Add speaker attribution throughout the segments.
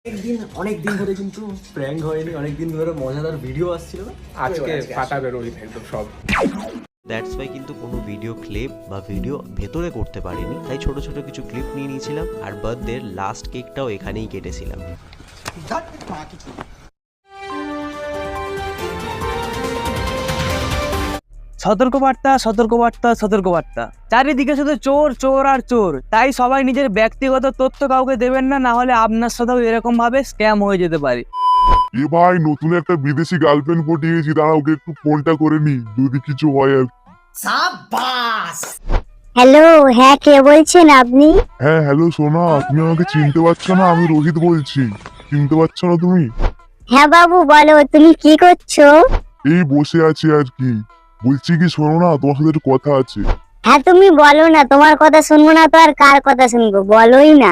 Speaker 1: অনেকদিন ধরে কিন্তু প্র্যাঙ্ক হয়নি, অনেকদিন ধরে মজাদার ভিডিও আসছিল না,
Speaker 2: আজকে ফাটাবে রোহিত একদম সব।
Speaker 3: দ্যাটস ওয়াই কিন্তু কোনো ভিডিও ক্লিপ বা ভিডিও ভেতরে করতে পারিনি, তাই ছোট ছোট কিছু ক্লিপ নিয়ে নিয়েছিলাম আর বার্থডের লাস্ট কেকটাও এখানেই কেটেছিলাম।
Speaker 4: সতর্কবার্তা, সতর্কবার্তা, সতর্কবার্তা। চারিদিকে শুধু চোর, চোর আর চোর। তাই সবাই নিজের ব্যক্তিগত তথ্য কাউকে দেবেন না, না হলে আপনার সাথেও এরকম ভাবে স্ক্যাম হয়ে যেতে পারে।
Speaker 5: এ ভাই, নতুন একটা বিদেশি গার্লফ্রেন্ড পটিয়েছি, দাঁড়া ওকে একটু ফোনটা করে নি, যদি কিছু হয় আর।
Speaker 6: হ্যালো, হ্যাঁ কে বলছেন আপনি?
Speaker 5: হ্যাঁ হ্যালো সোনা, তুমি আমাকে চিনতে পারছো না? আমি রোহিত বলছি, চিনতে পারছো না তুমি?
Speaker 6: হ্যাঁ বাবু বলো, তুমি কি করছো?
Speaker 5: এই বসে আছি আর কি। বলছি কি শোনো না, তোমার সাথে একটু কথা আছে।
Speaker 6: হ্যাঁ তুমি বলো না, তোমার কথা শুনবো না তো আর কার কথা শুনবো, বলোই না।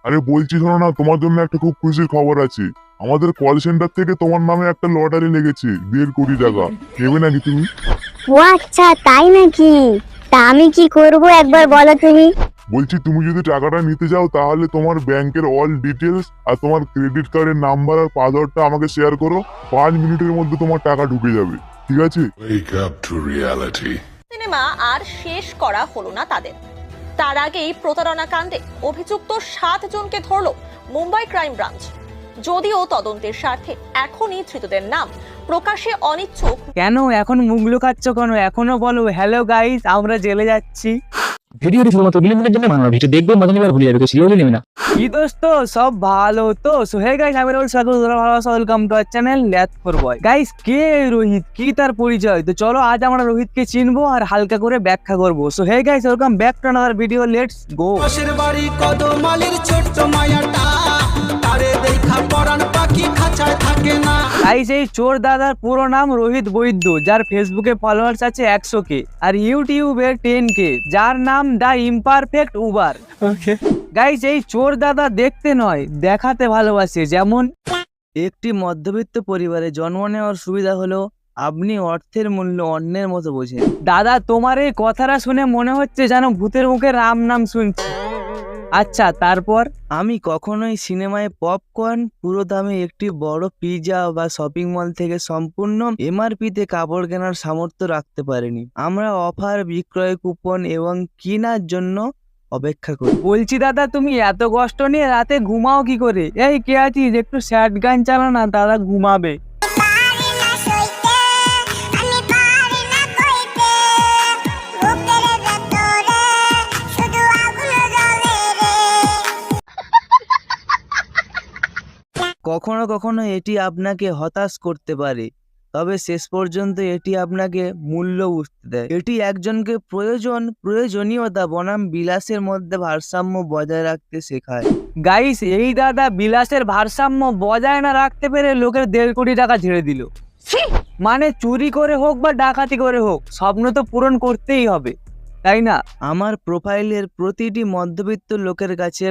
Speaker 5: আরে বলছি শোনো না, তোমার জন্য একটা খুব খুশির খবর আছে। আমাদের কল সেন্টার থেকে তোমার নামে একটা লটারি লেগেছে, 1.5 কোটি টাকা। নেবে নাকি তুমি?
Speaker 6: ও আচ্ছা, তাই নাকি? তা আমি কি করব একবার বলো তুমি।
Speaker 5: বলছি তুমি যদি টাকাটা নিতে যাও, তাহলে তোমার ব্যাংকের অল ডিটেলস আর তোমার ক্রেডিট কার্ডের নাম্বার আর পাসওয়ার্ডটা আমাকে শেয়ার করো। 5 মিনিটের মধ্যে তোমার টাকা ঢুকে যাবে, ঠিক আছে?
Speaker 7: Wake up to reality.
Speaker 8: Cinema আর শেষ করা হলো না তাদের। তার আগেই প্রতারণা কাণ্ডে অভিযুক্ত 7 জনকে ধরল মুম্বাই ক্রাইম ব্রাঞ্চ। যদিও তদন্তের স্বার্থে এখনই ধৃতদের নাম প্রকাশে অনিচ্ছুক।
Speaker 4: কেন এখন মুখ লুকাচ্ছ কেন? এখনো বলো হ্যালো গাইস, আমরা জেলে যাচ্ছি।
Speaker 9: ভিডিওটি শুধুমাত্র বিনোদনের জন্য বানানো, ভিডিও দেখবো মজা নেবার ভুলে যাবে, সিরিয়াসলি নেবে না।
Speaker 4: কি দোস্ত, সব ভালো তো? সো হে গাইস, আমি রোহিত স্বাগত, ভালোবাসা, ওয়েলকাম টু আওয়ার চ্যানেল ল্যাথ ফর বয়। গাইস, কে রোহিত, কি তার পরিচয়? তো চলো আজ আমরা রোহিতকে চিনবো আর হালকা করে ব্যাখ্যা করবো। So hey guys, welcome back to another video, let's go.
Speaker 10: পাশের বাড়ি কদমালির ছোট্ট মায়াটা, তারে দেখা পরাণ পাখি খাঁচায় থাকে না।
Speaker 4: গাইস, এই চোর দাদার পুরো নাম রোহিত বৈদ্য, যার ফেসবুকে ফলোয়ার্স আছে 100K আর ইউটিউবে 10K, যার নাম দা ইমপারফেক্ট উবার। গাইস, এই চোর দাদা দেখতে নয়, দেখাতে ভালোবাসে। যেমন একটি মধ্যবিত্ত পরিবারে জন্ম নেওয়ার সুবিধা হলো আপনি অর্থের মূল্য অন্যের মতো বোঝেন। দাদা, তোমার এই কথাটা শুনে মনে হচ্ছে যেন ভূতের মুখে রাম নাম শুনছি। আচ্ছা, তারপর? আমি কখনোই সিনেমায় পপকর্ন, পুরো দামে একটি বড় পিৎজা বা শপিং মল থেকে সম্পূর্ণ এমআরপিতে কাপড় কেনার সামর্থ্য রাখতে পারিনি। আমরা অফার, বিক্রয় কুপন এবং কেনার জন্য অপেক্ষা করি। বলছি দাদা, তুমি এত কষ্ট নিয়ে রাতে ঘুমাও কি করে? এই কে আছিস, একটু স্যাড গান চালা না, দাদা ঘুমাবে। কখনো কখনো এটি আপনাকে হতাশ করতে পারে, তবে শেষ পর্যন্ত এটি আপনাকে মূল্য বুঝতে দেয়। এটি একজনকে প্রয়োজনীয়তা বনাম বিলাসের মধ্যে ভারসাম্য বজায় রাখতে শেখায়। গাইস, এই দাদা বিলাসের ভারসাম্য বজায় না রাখতে পেরে লোকের 1.5 কোটি টাকা ঝেড়ে দিল। মানে চুরি করে হোক বা ডাকাতি করে হোক, স্বপ্ন তো পূরণ করতেই হবে, তাই না? আমার প্রোফাইলের প্রতিটি মধ্যবিত্ত লোকের কাছে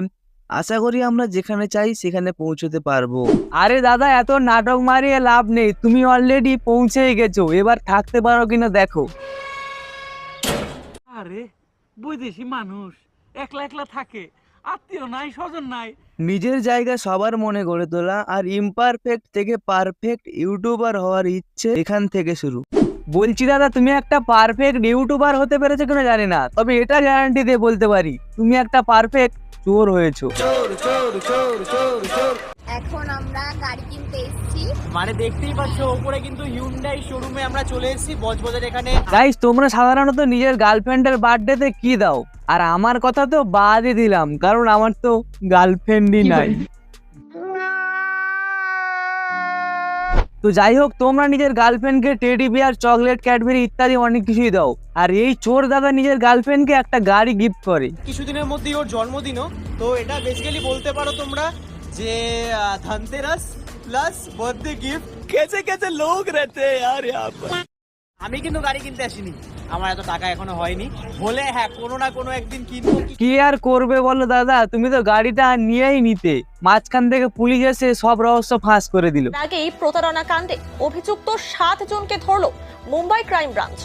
Speaker 4: আশা করি আমরা যেখানে চাই সেখানে পৌঁছতে পারবো। আরে দাদা, এত নাটক মারিয়ে লাভ নেই, তুমি অলরেডি পৌঁছেই গেছো, এবার থাকতে পারো কিনা দেখো।
Speaker 10: আরে বৈদেশি মানুষ একলা একলা থাকে, আত্মীয় নাই, স্বজন নাই।
Speaker 4: নিজের জায়গা সবার মনে গড়ে তোলা আর ইমপারফেক্ট থেকে পারফেক্ট ইউটিউবার হওয়ার ইচ্ছে এখান থেকে শুরু। বলছি দাদা, তুমি একটা পারফেক্ট ইউটিউবার হতে পেরেছো কিনা জানি না, তবে এটা গ্যারান্টি দিয়ে বলতে পারি তুমি একটা পারফেক্ট চোর হয়েছো।
Speaker 8: এখন আমরা গাড়ি কিনতে এসেছি।
Speaker 1: মানে দেখতেই পাচ্ছ উপরে কিন্তু হিউন্ডাই শোরুমে আমরা চলে এসেছি বজবজের এখানে।
Speaker 4: গাইস, তোমরা সাধারণত নিজের গার্লফ্রেন্ডের বার্থডেতে কি দাও? আর আমার কথা তো বাদই দিলাম, কারণ আমার তো গার্লফ্রেন্ডই নাই। তো যাই হোক, তোমরা নিজের গার্লফ্রেন্ডকে টেডি বিয়ার, চকলেট, ক্যাডবেরি ইত্যাদি অনেক কিছুই দাও। আর এই চোর দাদা নিজের গার্লফ্রেন্ডকে একটা গাড়ি গিফট করে।
Speaker 1: কিছুদিনের মধ্যেই ওর জন্মদিনও, তো এটা বেসিক্যালি বলতে পারো তোমরা যে ধনতেরাস প্লাস বার্থডে গিফট। कैसे कैसे लोग रहते हैं यार यहाँ पर। আমি কিন্তু গাড়ি কিনতে আসিনি, আমার এত টাকা এখনো হয়নি, হলে হ্যাঁ কোনো না কোনো একদিন কিনবো।
Speaker 4: কি আর করবে বলো দাদা, তুমি তো গাড়িটা নিয়েই নিতে, মাঝখান থেকে পুলিশ এসে সব রহস্য ফাঁস করে দিল।
Speaker 8: তার আগেই প্রতারণা কাণ্ডে অভিযুক্ত 7 জনকে ধরল মুম্বাই ক্রাইম ব্রাঞ্চ।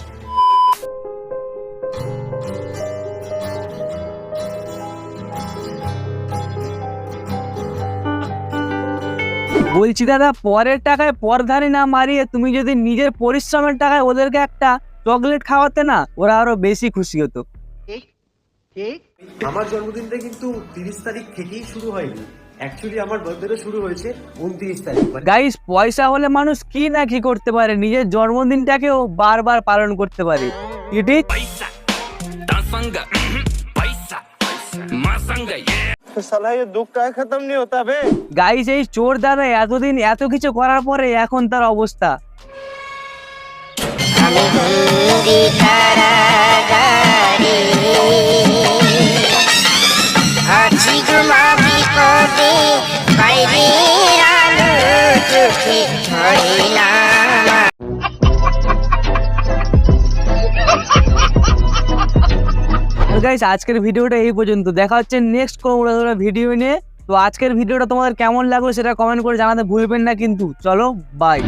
Speaker 4: বলছি দাদা, পরের টাকায় পরধারি না মারিয়ে তুমি যদি নিজের পরিশ্রমের টাকায় ওদেরকে একটা চকলেট খাওয়াতে না, ওরা আরো বেশি খুশি হতো।
Speaker 1: আমার জন্মদিনটা কিন্তু 30 তারিখ থেকেই শুরু হয়নি, অ্যাকচুয়ালি আমার বার্থডেটা শুরু হয়েছে 29 তারিখ।
Speaker 4: গাইস, পয়সা হলে মানুষ কি না কি করতে পারে, নিজের জন্মদিনটাকেও বারবার পালন করতে পারে। কি ঠিক? গাইস, এই চোর দাদা এতদিন এত কিছু করার পরে এখন তার অবস্থা। গাইস, আজকের ভিডিওটা এই পর্যন্ত, দেখা হচ্ছে নেক্সট কোনো ভিডিও নিয়ে। তো আজকের ভিডিওটা তোমাদের কেমন লাগলো সেটা কমেন্ট করে জানাতে ভুলবেন না কিন্তু। চলো, বাই।